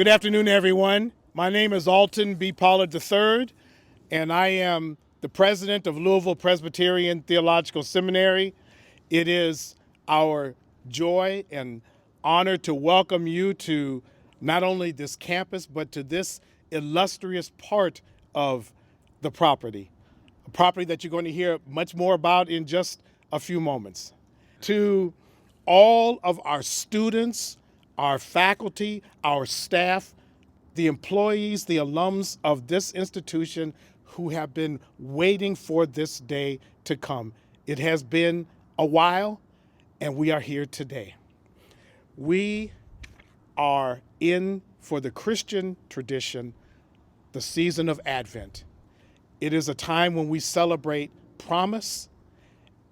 Good afternoon, everyone. My name is Alton B. Pollard III, and I am the president of Louisville Presbyterian Theological Seminary. It is our joy and honor to welcome you to not only this campus, but to this illustrious part of the property, a property that you're going to hear much more about in just a few moments. To all of our students, our faculty, our staff, the employees, the alums of this institution who have been waiting for this day to come. It has been a while, and we are here today. We are in, for the Christian tradition, the season of Advent. It is a time when we celebrate promise,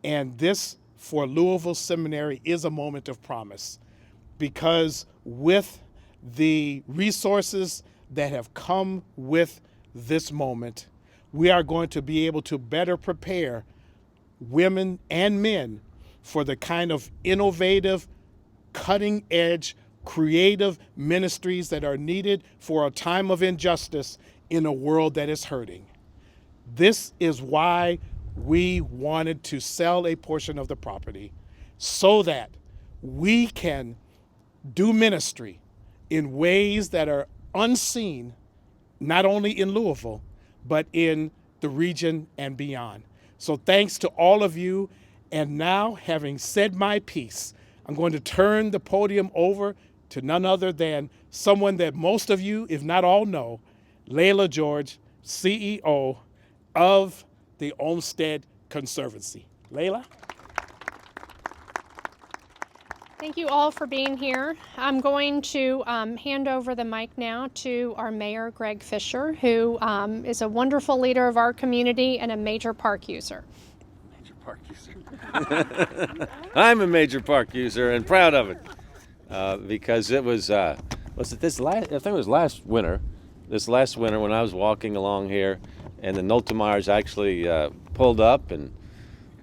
and this, for Louisville Seminary, is a moment of promise, because with the resources that have come with this moment, we are going to be able to better prepare women and men for the kind of innovative, cutting-edge, creative ministries that are needed for a time of injustice in a world that is hurting. This is why we wanted to sell a portion of the property, so that we can do ministry in ways that are unseen, not only in Louisville, but in the region and beyond. So thanks to all of you. And now, having said my piece, I'm going to turn the podium over to none other than someone that most of you, if not all, know, Layla George, CEO of the Olmsted Conservancy. Layla? Thank you all for being here. I'm going to hand over the mic now to our mayor, Greg Fischer, who is a wonderful leader of our community and a major park user. Major park user. I'm a major park user and proud of it because it was it this last? I think it was last winter. This last winter when I was walking along here, and the Noltemeyers actually pulled up and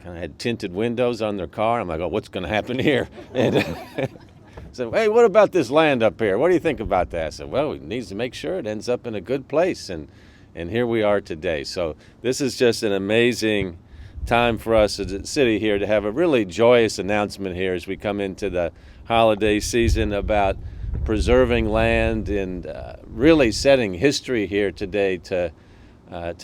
kind of had tinted windows on their car. I'm like, oh, what's going to happen here? And said, hey, what about this land up here? What do you think about that? I said, well, we need to make sure it ends up in a good place. And here we are today. So this is just an amazing time for us as a city here to have a really joyous announcement here as we come into the holiday season about preserving land and really setting history here today to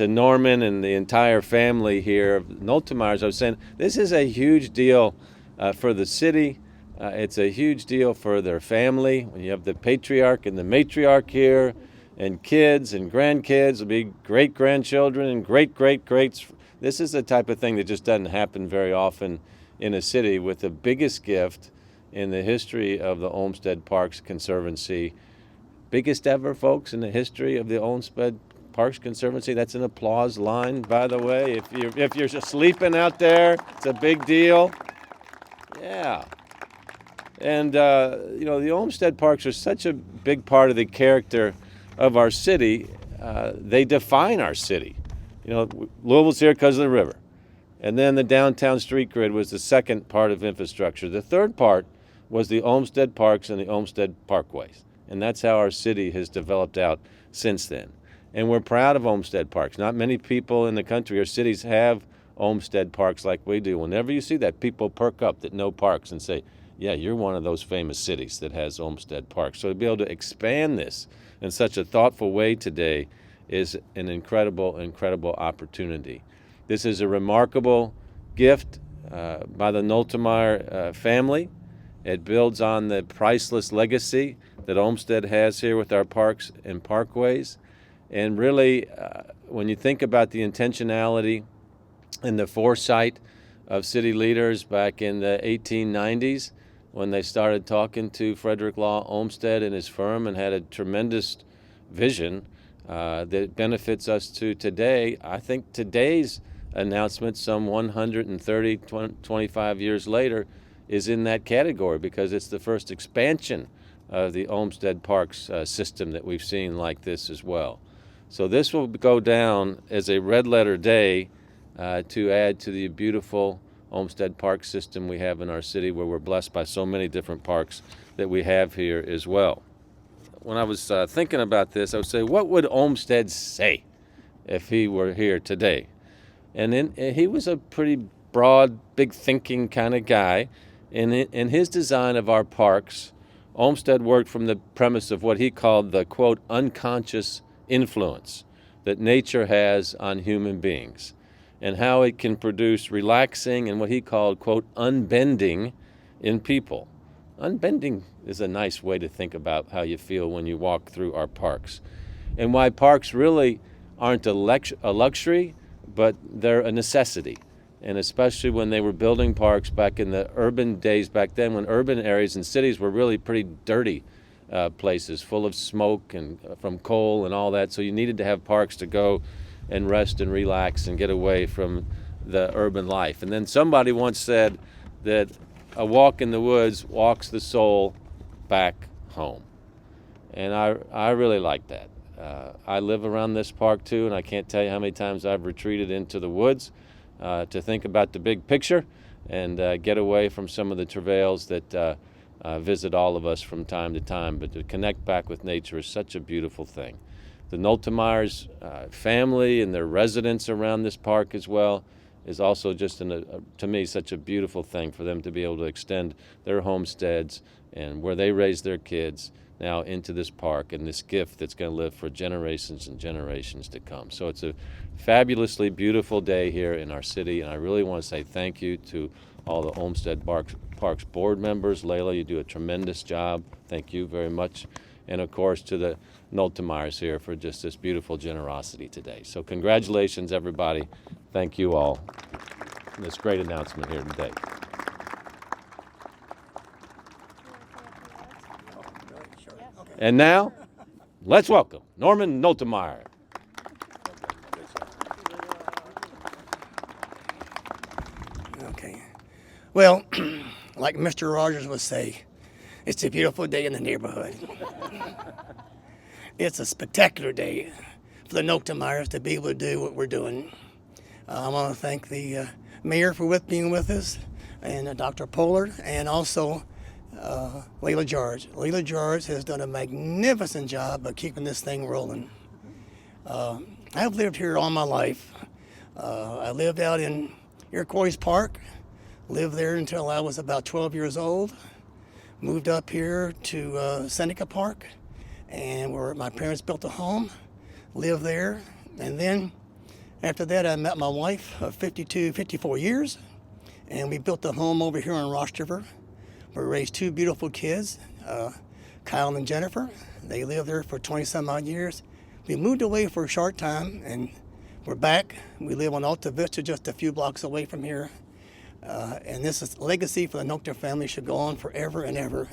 Norman and the entire family here, Noltemeyers. I was saying this is a huge deal for the city. It's a huge deal for their family. When you have the patriarch and the matriarch here, and kids and grandkids, will be great-grandchildren and great-great-greats. This is the type of thing that just doesn't happen very often in a city, with the biggest gift in the history of the Olmsted Parks Conservancy. Biggest ever, folks, in the history of the Olmsted Parks Conservancy. That's an applause line, by the way. If you're just sleeping out there, it's a big deal. Yeah. And, the Olmsted Parks are such a big part of the character of our city. They define our city. Louisville's here because of the river. And then the downtown street grid was the second part of infrastructure. The third part was the Olmsted Parks and the Olmsted Parkways. And that's how our city has developed out since then. And we're proud of Olmsted Parks. Not many people in the country or cities have Olmsted Parks like we do. Whenever you see that, people perk up that know parks and say, yeah, you're one of those famous cities that has Olmsted Parks. So to be able to expand this in such a thoughtful way today is an incredible, incredible opportunity. This is a remarkable gift by the Noltemeyer family. It builds on the priceless legacy that Olmsted has here with our parks and parkways. And really, when you think about the intentionality and the foresight of city leaders back in the 1890s, when they started talking to Frederick Law Olmsted and his firm and had a tremendous vision that benefits us to today, I think today's announcement, some 25 years later, is in that category because it's the first expansion of the Olmsted Parks system that we've seen like this as well. So this will go down as a red letter day to add to the beautiful Olmsted Park system we have in our city, where we're blessed by so many different parks that we have here as well. when I was thinking about this, I would say, what would Olmsted say if he were here today? And he was a pretty broad, big thinking kind of guy. In his design of our parks, Olmsted worked from the premise of what he called the, quote, unconscious influence that nature has on human beings, and how it can produce relaxing and what he called, quote, unbending in people. Unbending is a nice way to think about how you feel when you walk through our parks, and why parks really aren't a luxury, but they're a necessity. And especially when they were building parks back in the urban days back then, when urban areas and cities were really pretty dirty places, full of smoke and from coal and all that. So you needed to have parks to go and rest and relax and get away from the urban life. And then somebody once said that a walk in the woods walks the soul back home. And I really like that. I live around this park too, and I can't tell you how many times I've retreated into the woods to think about the big picture and get away from some of the travails that visit all of us from time to time. But to connect back with nature is such a beautiful thing. The Noltemeyers' family and their residents around this park as well is also just, to me, such a beautiful thing for them to be able to extend their homesteads and where they raise their kids now into this park and this gift that's going to live for generations and generations to come. So it's a fabulously beautiful day here in our city, and I really want to say thank you to all the Olmsted Parks board members. Layla, you do a tremendous job. Thank you very much. And of course to the Noltemeyers here for just this beautiful generosity today. So congratulations, everybody. Thank you all for this great announcement here today. And now, let's welcome Norman Noltemeyer. Okay. Well, like Mr. Rogers would say, it's a beautiful day in the neighborhood. It's a spectacular day for the Noltemeyers to be able to do what we're doing. I want to thank the mayor for being with us, and Dr. Pollard, and also Layla George. Layla George has done a magnificent job of keeping this thing rolling. I've lived here all my life. I lived out in Iroquois Park, lived there until I was about 12 years old. Moved up here to Seneca Park, and where my parents built a home, lived there. And then after that, I met my wife of 54 years, and we built a home over here in Ross River. We raised two beautiful kids, Kyle and Jennifer. They lived there for 20 some odd years. We moved away for a short time, and we're back. We live on Alta Vista, just a few blocks away from here. And this is legacy for the Noltemeyer family should go on forever and ever.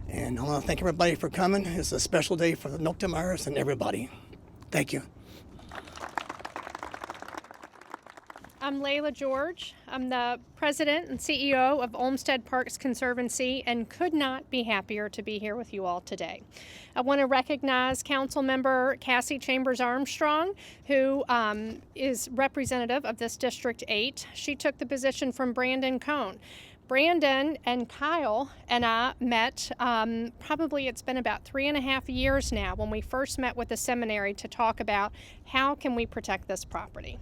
And I want to thank everybody for coming. It's a special day for the Noltemeyers and everybody. Thank you. I'm Layla George. I'm the president and CEO of Olmsted Parks Conservancy and could not be happier to be here with you all today. I want to recognize Council Member Cassie Chambers Armstrong, who is representative of this District 8. She took the position from Brandon Cohn. Brandon and Kyle and I met, probably it's been about 3.5 years now, when we first met with the seminary to talk about how can we protect this property.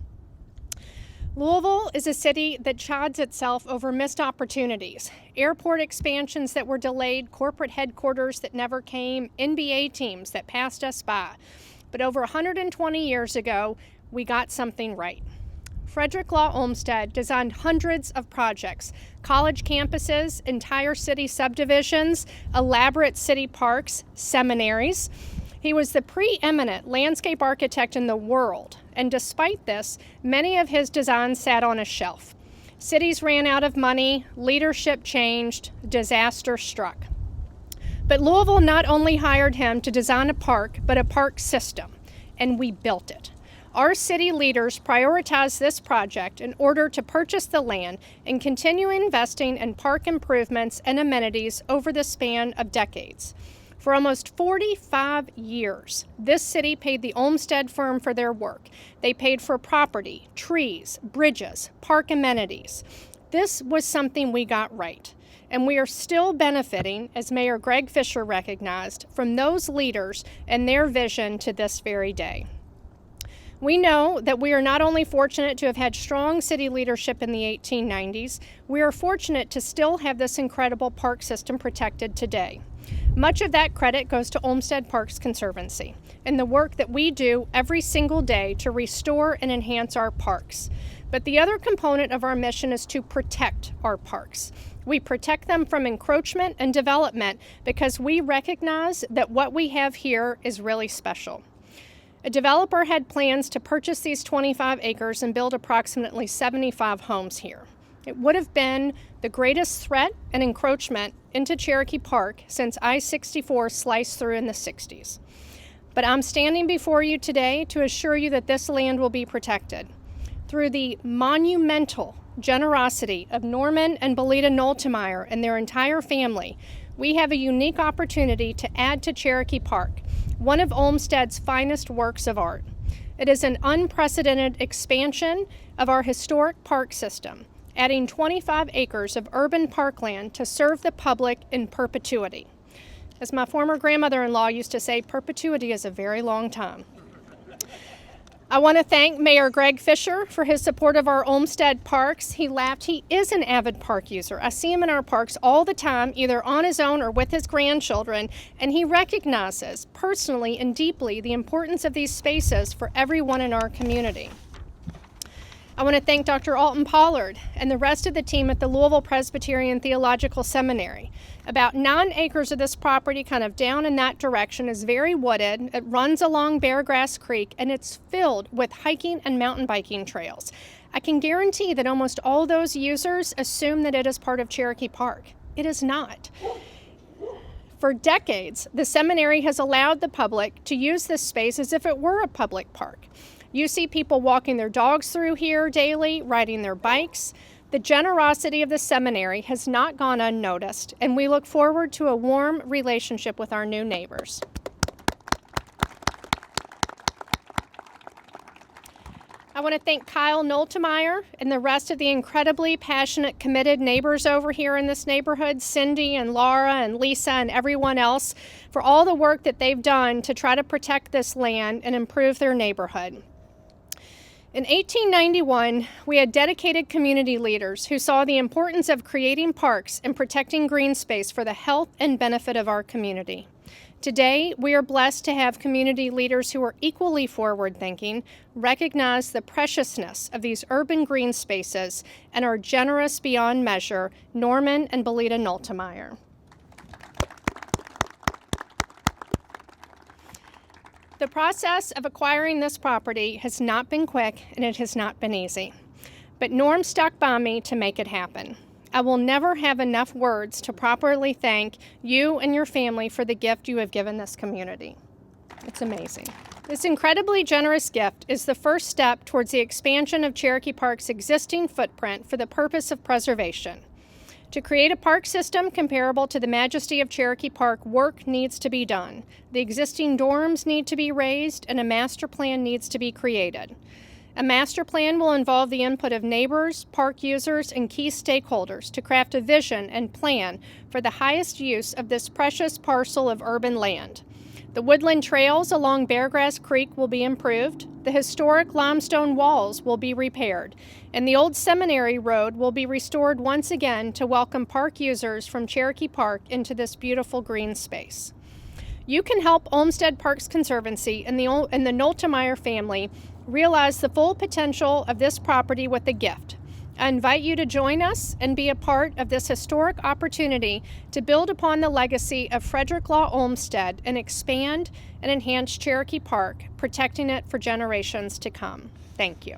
Louisville is a city that chides itself over missed opportunities, airport expansions that were delayed, corporate headquarters that never came, NBA teams that passed us by. But over 120 years ago, we got something right. Frederick Law Olmsted designed hundreds of projects, college campuses, entire city subdivisions, elaborate city parks, seminaries. He was the preeminent landscape architect in the world, and despite this, many of his designs sat on a shelf. Cities ran out of money, leadership changed, disaster struck. But Louisville not only hired him to design a park, but a park system, and we built it. Our city leaders prioritized this project in order to purchase the land and continue investing in park improvements and amenities over the span of decades. For almost 45 years, this city paid the Olmsted firm for their work. They paid for property, trees, bridges, park amenities. This was something we got right. and we are still benefiting, as Mayor Greg Fischer recognized, from those leaders and their vision to this very day. We know that we are not only fortunate to have had strong city leadership in the 1890s, we are fortunate to still have this incredible park system protected today. Much of that credit goes to Olmsted Parks Conservancy and the work that we do every single day to restore and enhance our parks. But the other component of our mission is to protect our parks. We protect them from encroachment and development because we recognize that what we have here is really special. A developer had plans to purchase these 25 acres and build approximately 75 homes here. It would have been the greatest threat and encroachment into Cherokee Park since I-64 sliced through in the 60s. But I'm standing before you today to assure you that this land will be protected. Through the monumental generosity of Norman and Belita Noltemeyer and their entire family, we have a unique opportunity to add to Cherokee Park, one of Olmsted's finest works of art. It is an unprecedented expansion of our historic park system, adding 25 acres of urban parkland to serve the public in perpetuity. As my former grandmother-in-law used to say, perpetuity is a very long time. I want to thank Mayor Greg Fischer for his support of our Olmsted Parks. He laughed. He is an avid park user. I see him in our parks all the time, either on his own or with his grandchildren, and he recognizes personally and deeply the importance of these spaces for everyone in our community. I want to thank Dr. Alton Pollard and the rest of the team at the Louisville Presbyterian Theological Seminary. About 9 acres of this property, kind of down in that direction, is very wooded. It runs along Beargrass Creek, and it's filled with hiking and mountain biking trails. I can guarantee that almost all those users assume that it is part of Cherokee Park. It is not. For decades, the seminary has allowed the public to use this space as if it were a public park. You see people walking their dogs through here daily, riding their bikes. The generosity of the seminary has not gone unnoticed, and we look forward to a warm relationship with our new neighbors. I want to thank Kyle Noltemeyer and the rest of the incredibly passionate, committed neighbors over here in this neighborhood, Cindy and Laura and Lisa and everyone else, for all the work that they've done to try to protect this land and improve their neighborhood. In 1891, we had dedicated community leaders who saw the importance of creating parks and protecting green space for the health and benefit of our community. Today, we are blessed to have community leaders who are equally forward-thinking, recognize the preciousness of these urban green spaces, and are generous beyond measure, Norman and Belita Noltemeyer. The process of acquiring this property has not been quick and it has not been easy, but Norm stuck by me to make it happen. I will never have enough words to properly thank you and your family for the gift you have given this community. It's amazing. This incredibly generous gift is the first step towards the expansion of Cherokee Park's existing footprint for the purpose of preservation. To create a park system comparable to the majesty of Cherokee Park, work needs to be done. The existing dorms need to be raised, and a master plan needs to be created. A master plan will involve the input of neighbors, park users, and key stakeholders to craft a vision and plan for the highest use of this precious parcel of urban land. The woodland trails along Beargrass Creek will be improved, the historic limestone walls will be repaired, and the old Seminary Road will be restored once again to welcome park users from Cherokee Park into this beautiful green space. You can help Olmsted Parks Conservancy and the Noltemeyer family realize the full potential of this property with a gift. I invite you to join us and be a part of this historic opportunity to build upon the legacy of Frederick Law Olmsted and expand and enhance Cherokee Park, protecting it for generations to come. Thank you.